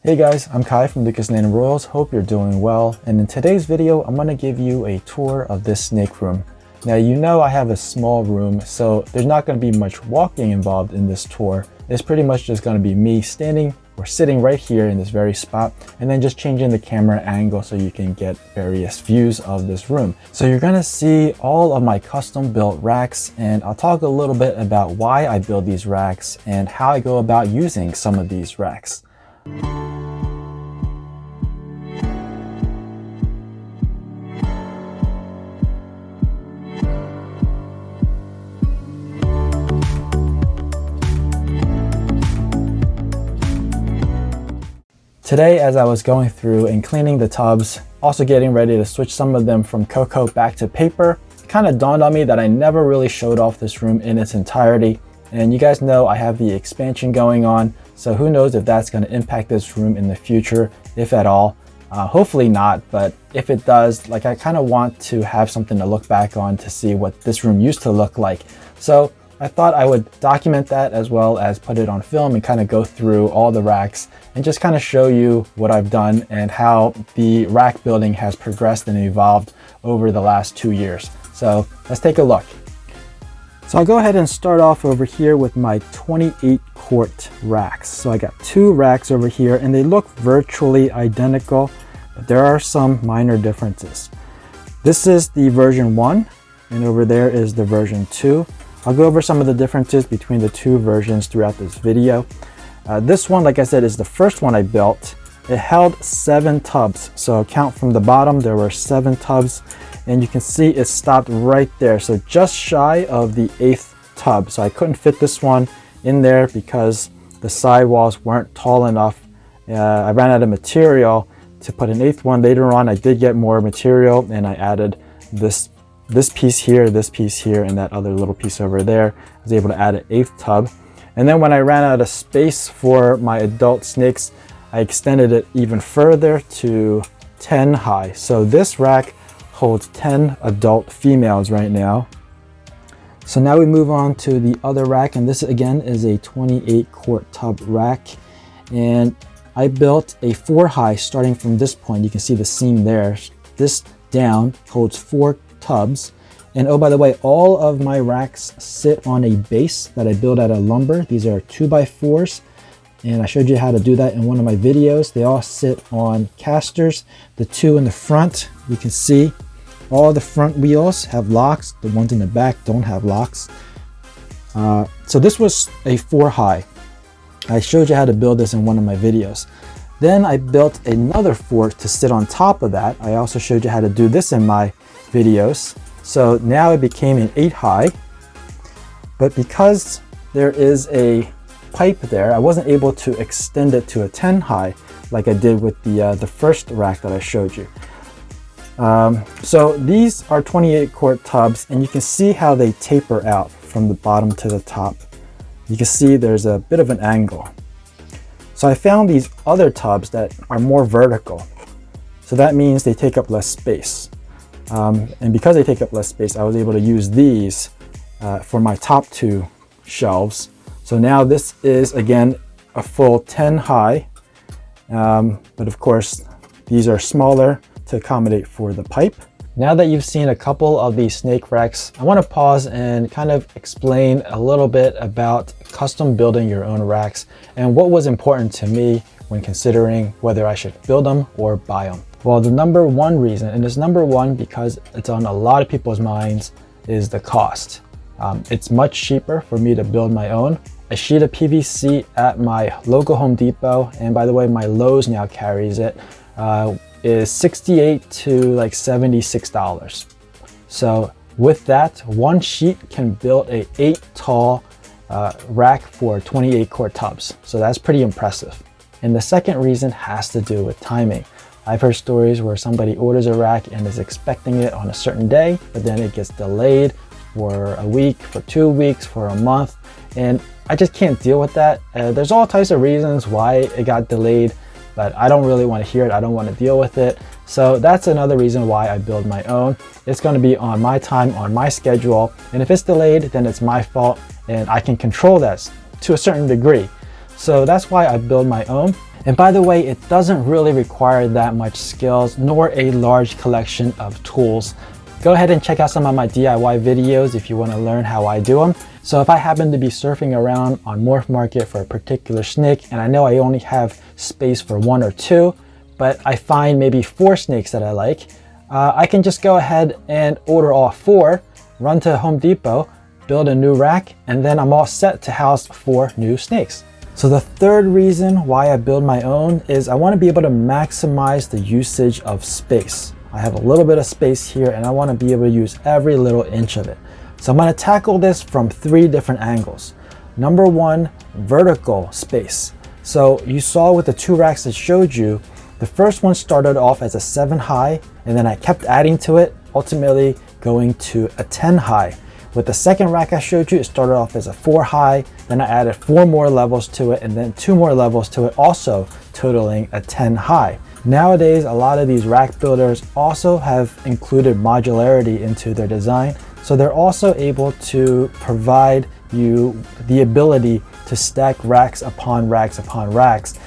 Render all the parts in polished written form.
Hey guys, I'm Kai from Lucas Land Royals. Hope you're doing well. And in today's video, I'm going to give you a tour of this snake room. Now, you know I have a small room, so there's not going to be much walking involved in this tour. It's pretty much just going to be me standing or sitting right here in this very spot, and then just changing the camera angle so you can get various views of this room. So you're going to see all of my custom built racks, and I'll talk a little bit about why I build these racks and how I go about using some of these racks. Today, as I was going through and cleaning the tubs, also getting ready to switch some of them from cocoa back to paper, it kind of dawned on me that I never really showed off this room in its entirety. And you guys know I have the expansion going on, so who knows if that's going to impact this room in the future, if at all. Hopefully not, but if it does, I kind of want to have something to look back on to see what this room used to look like. So I thought I would document that as well as put it on film and kind of go through all the racks and just kind of show you what I've done and how the rack building has progressed and evolved over the last 2 years. So let's take a look. So I'll go ahead and start off over here with my 28 quart racks. So I got 2 racks over here and they look virtually identical, but there are some minor differences. This is the version 1 and over there is the version 2. I'll go over some of the differences between the 2 versions throughout this video. This one, like I said, is the first one I built. It held 7 tubs. So count from the bottom, there were 7 tubs. And you can see it stopped right there. So just shy of the 8th tub. So I couldn't fit this one in there because the sidewalls weren't tall enough. I ran out of material to put an 8th one. Later on, I did get more material and I added this piece here, and that other little piece over there. I was able to add an 8th tub. And then when I ran out of space for my adult snakes, I extended it even further to 10 high. So this rack holds 10 adult females right now. So now we move on to the other rack, and this again is a 28 quart tub rack. And I built a 4 high starting from this point. You can see the seam there. This down holds 4 tubs. And oh, by the way, all of my racks sit on a base that I build out of lumber. These are 2x4s, and I showed you how to do that in one of my videos. They all sit on casters. The 2 in the front, you can see all the front wheels have locks. The ones in the back don't have locks. So this was a 4 high. I showed you how to build this in one of my videos. Then I built another 4 to sit on top of that. I also showed you how to do this in my videos. So now it became an 8 high, but because there is a pipe there, I wasn't able to extend it to a 10 high like I did with the first rack that I showed you. So these are 28 quart tubs, and you can see how they taper out from the bottom to the top. You can see there's a bit of an angle. So I found these other tubs that are more vertical. So that means they take up less space. And because they take up less space, I was able to use these for my top 2 shelves. So now this is, again, a full 10 high. But of course, these are smaller to accommodate for the pipe. Now that you've seen a couple of these snake racks, I want to pause and kind of explain a little bit about custom building your own racks and what was important to me when considering whether I should build them or buy them. Well, the number 1 reason, and it's number 1 because it's on a lot of people's minds, is the cost. It's much cheaper for me to build my own. A sheet of PVC at my local Home Depot, and by the way, my Lowe's now carries it, is $68 to $76. So with that, 1 sheet can build a 8 tall rack for 28 quart tubs. So that's pretty impressive. And the second reason has to do with timing. I've heard stories where somebody orders a rack and is expecting it on a certain day, but then it gets delayed for a week, for 2 weeks, for a month. And I just can't deal with that. There's all types of reasons why it got delayed, but I don't really want to hear it. I don't want to deal with it. So that's another reason why I build my own. It's going to be on my time, on my schedule. And if it's delayed, then it's my fault and I can control that to a certain degree. So that's why I build my own. And by the way, it doesn't really require that much skills nor a large collection of tools. Go ahead and check out some of my DIY videos if you want to learn how I do them. So if I happen to be surfing around on Morph Market for a particular snake, and I know I only have space for 1 or 2, but I find maybe 4 snakes that I like, I can just go ahead and order all 4, run to Home Depot, build a new rack, and then I'm all set to house 4 new snakes. So the third reason why I build my own is I want to be able to maximize the usage of space. I have a little bit of space here and I want to be able to use every little inch of it. So I'm going to tackle this from 3 different angles. Number 1, vertical space. So you saw with the 2 racks I showed you, the first one started off as a 7 high and then I kept adding to it, ultimately going to a 10 high. With the second rack I showed you, it started off as a 4 high, then I added 4 more levels to it and then 2 more levels to it, also totaling a 10 high. Nowadays, a lot of these rack builders also have included modularity into their design, so they're also able to provide you the ability to stack racks upon racks upon racks,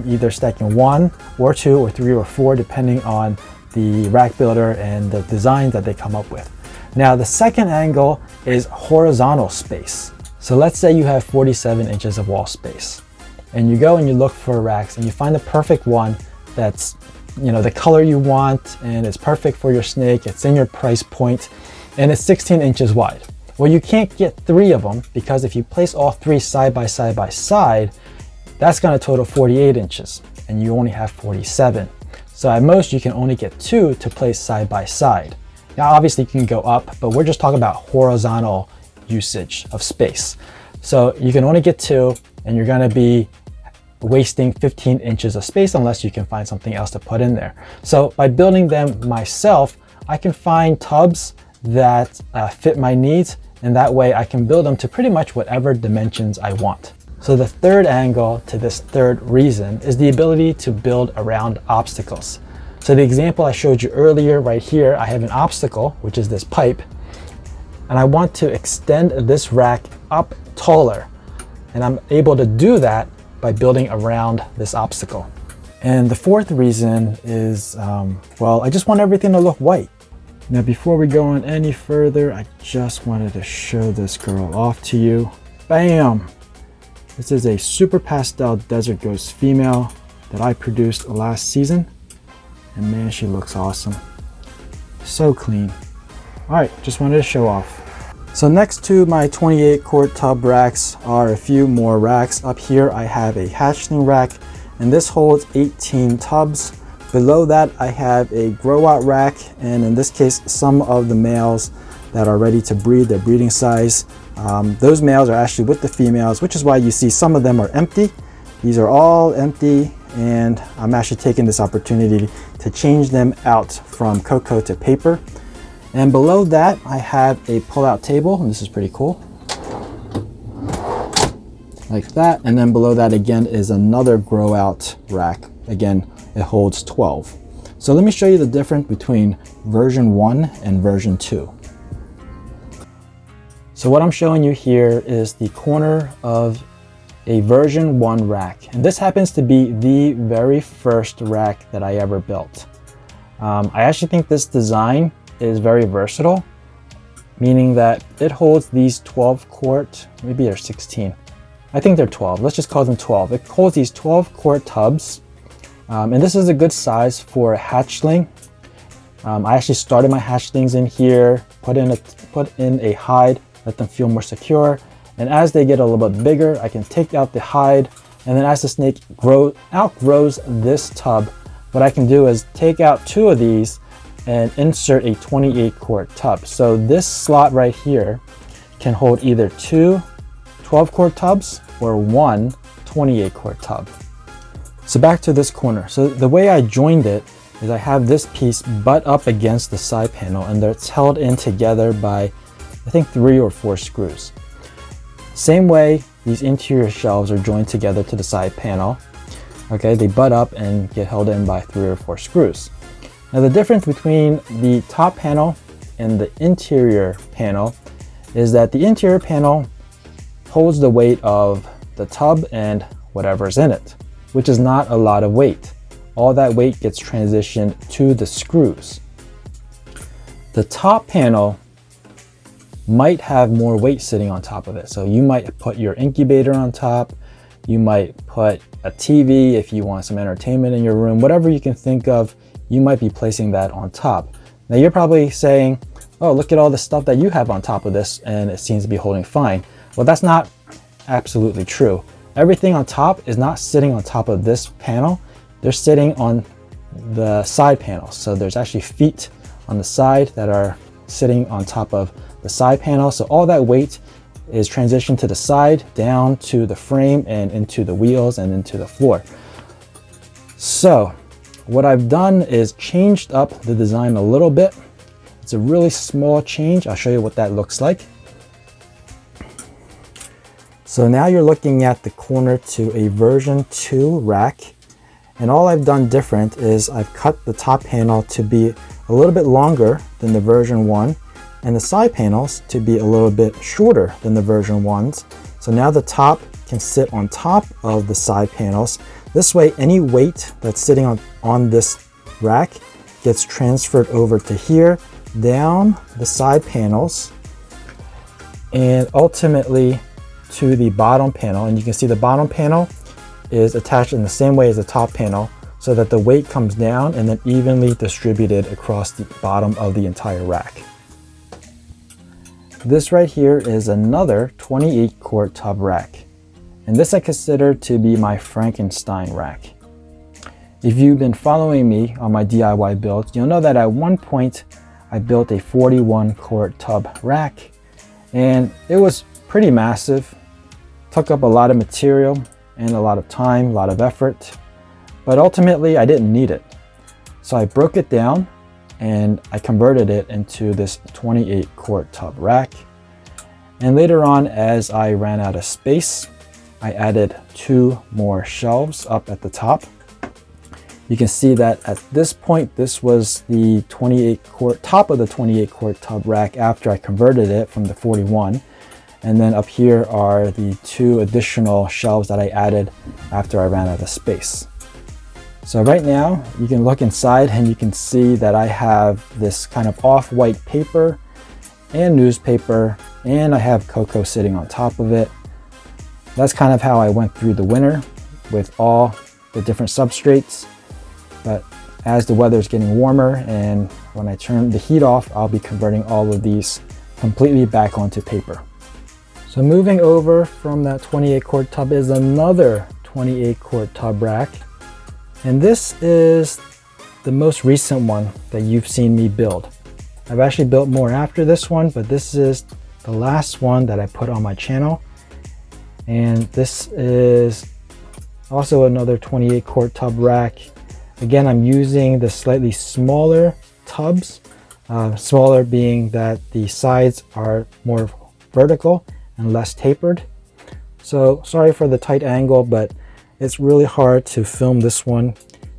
either stacking 1 or 2 or 3 or 4 depending on the rack builder and the designs that they come up with. Now the second angle is horizontal space. So let's say you have 47 inches of wall space and you go and you look for racks and you find the perfect one that's, you know, the color you want and it's perfect for your snake, it's in your price point, and it's 16 inches wide. Well, you can't get 3 of them because if you place all 3 side by side by side, that's going to total 48 inches and you only have 47. So at most you can only get 2 to place side by side. Now obviously you can go up, but we're just talking about horizontal usage of space. So you can only get 2 and you're going to be wasting 15 inches of space unless you can find something else to put in there. So by building them myself, I can find tubs that fit my needs, and that way I can build them to pretty much whatever dimensions I want. So the third angle to this third reason is the ability to build around obstacles. So the example I showed you earlier right here, I have an obstacle, which is this pipe, and I want to extend this rack up taller. And I'm able to do that by building around this obstacle. And the fourth reason is, well, I just want everything to look white. Now, before we go on any further, I just wanted to show this girl off to you. Bam! This is a super pastel desert ghost female that I produced last season. And man, she looks awesome. So clean. All right, just wanted to show off. So next to my 28 quart tub racks are a few more racks. Up here I have a hatchling rack, and this holds 18 tubs. Below that I have a grow out rack, and in this case some of the males that are ready to breed, their breeding size. Those males are actually with the females, which is why you see some of them are empty. These are all empty, and I'm actually taking this opportunity to change them out from cocoa to paper. And below that, I have a pull-out table, and this is pretty cool. Like that. And then below that again is another grow-out rack. Again, it holds 12. So let me show you the difference between version 1 and version 2. So what I'm showing you here is the corner of a version 1 rack. And this happens to be the very first rack that I ever built. I actually think this design is very versatile, meaning that it holds these 12 quart, maybe they're 16. I think they're 12, let's just call them 12. It holds these 12 quart tubs, and this is a good size for a hatchling. I actually started my hatchlings in here, put in a hide, let them feel more secure, and as they get a little bit bigger, I can take out the hide, and then as the snake outgrows this tub, what I can do is take out 2 of these and insert a 28 quart tub. So this slot right here can hold either 2 12 quart tubs or 1 28 quart tub. So back to this corner. So the way I joined it is I have this piece butt up against the side panel, and it's held in together by, I think, 3 or 4 screws. Same way these interior shelves are joined together to the side panel. Okay, they butt up and get held in by 3 or 4 screws. Now the difference between the top panel and the interior panel is that the interior panel holds the weight of the tub and whatever's in it, which is not a lot of weight. All that weight gets transitioned to the screws. The top panel might have more weight sitting on top of it. So you might put your incubator on top, you might put a TV if you want some entertainment in your room, whatever you can think of, you might be placing that on top. Now you're probably saying, oh, look at all the stuff that you have on top of this and it seems to be holding fine. Well, that's not absolutely true. Everything on top is not sitting on top of this panel. They're sitting on the side panels. So there's actually feet on the side that are sitting on top of the side panel. So all that weight is transitioned to the side, down to the frame and into the wheels and into the floor. So what I've done is changed up the design a little bit. It's a really small change. I'll show you what that looks like. So now you're looking at the corner to a version 2 rack. And all I've done different is I've cut the top panel to be a little bit longer than the version 1 and the side panels to be a little bit shorter than the version 1s. So now the top can sit on top of the side panels. This way, any weight that's sitting on this rack gets transferred over to here, down the side panels, and ultimately to the bottom panel. And you can see the bottom panel is attached in the same way as the top panel so that the weight comes down and then evenly distributed across the bottom of the entire rack. This right here is another 28 quart tub rack. And this I consider to be my Frankenstein rack. If you've been following me on my DIY builds, you'll know that at one point I built a 41 quart tub rack and it was pretty massive. Took up a lot of material and a lot of time, a lot of effort, but ultimately I didn't need it. So I broke it down and I converted it into this 28 quart tub rack. And later on, as I ran out of space, I added 2 more shelves up at the top. You can see that at this point, this was the 28 quart, top of the 28 quart tub rack after I converted it from the 41. And then up here are the 2 additional shelves that I added after I ran out of space. So right now you can look inside and you can see that I have this kind of off-white paper and newspaper, and I have cocoa sitting on top of it. That's kind of how I went through the winter with all the different substrates. But as the weather is getting warmer and when I turn the heat off, I'll be converting all of these completely back onto paper. So moving over from that 28 quart tub is another 28 quart tub rack. And this is the most recent one that you've seen me build. I've actually built more after this one, but this is the last one that I put on my channel. And this is also another 28 quart tub rack. Again, I'm using the slightly smaller tubs, smaller being that the sides are more vertical and less tapered. So sorry for the tight angle, but it's really hard to film this one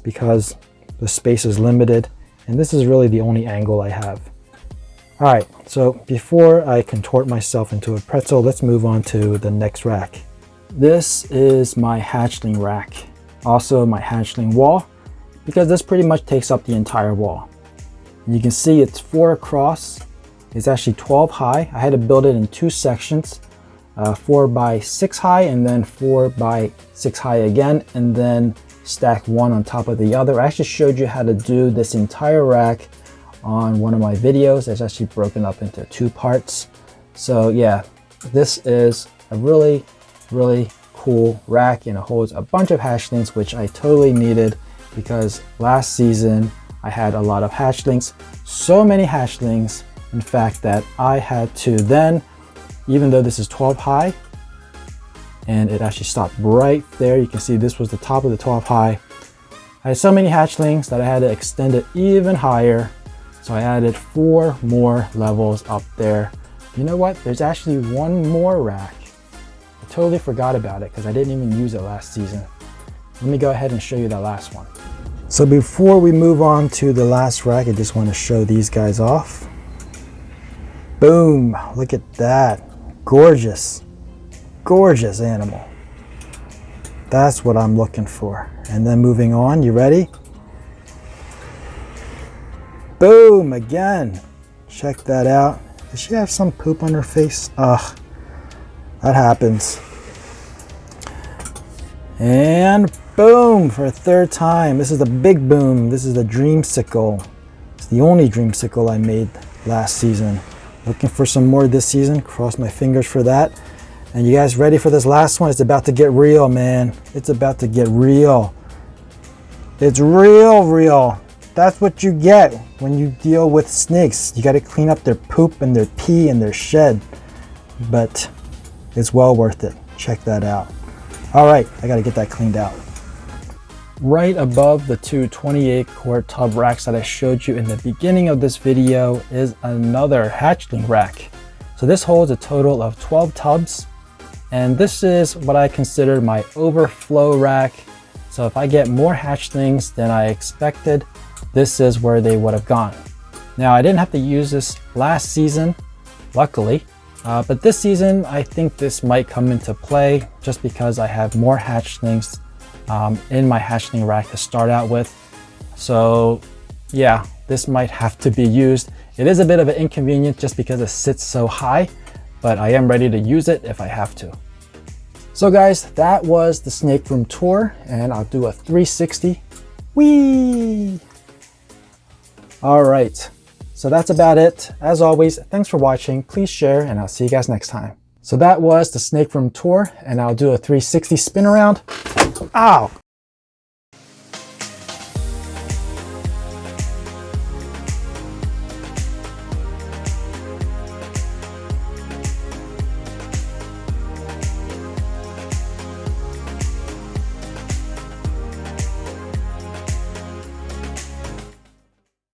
because the space is limited and this is really the only angle I have. All right, so before I contort myself into a pretzel, let's move on to the next rack. This is my hatchling rack, also my hatchling wall, because this pretty much takes up the entire wall. You can see it's 4 across. It's actually 12 high. I had to build it in 2 sections, 4 by 6 high and then 4 by 6 high again, and then stack one on top of the other. I actually showed you how to do this entire rack on one of my videos. It's actually broken up into 2 parts. So yeah, this is a really, really cool rack and it holds a bunch of hatchlings, which I totally needed because last season I had a lot of hatchlings, so many hatchlings, in fact, that I had to then, even though this is 12 high, and it actually stopped right there. You can see this was the top of the 12 high. I had so many hatchlings that I had to extend it even higher. So I added 4 more levels up there. You know what? There's actually one more rack. I totally forgot about it because I didn't even use it last season. Let me go ahead and show you that last one. So before we move on to the last rack, I just want to show these guys off. Boom, look at that. Gorgeous, gorgeous animal. That's what I'm looking for. And then moving on, you ready? Boom, again. Check that out. Does she have some poop on her face? Ugh, that happens. And boom, for a third time. This is the big boom. This is the dreamsicle. It's the only dreamsicle I made last season. Looking for some more this season. Cross my fingers for that. And you guys ready for this last one? It's about to get real, man. It's about to get real. It's real. That's what you get when you deal with snakes. You got to clean up their poop and their pee and their shed. But it's well worth it. Check that out. All right, I got to get that cleaned out. Right above the two 28 quart tub racks that I showed you in the beginning of this video is another hatchling rack. So this holds a total of 12 tubs. And this is what I consider my overflow rack. So if I get more hatchlings than I expected, this is where they would have gone. Now I didn't have to use this last season, luckily, but this season I think this might come into play just because I have more hatchlings in my hatchling rack to start out with. So yeah, this might have to be used. It is a bit of an inconvenience just because it sits so high, but I am ready to use it if I have to. So guys, that was the snake room tour, and I'll do a 360. Whee! All right, so that's about it. As always, thanks for watching. Please share, and I'll see you guys next time. So that was the snake room tour, and I'll do a 360 spin around. Ow!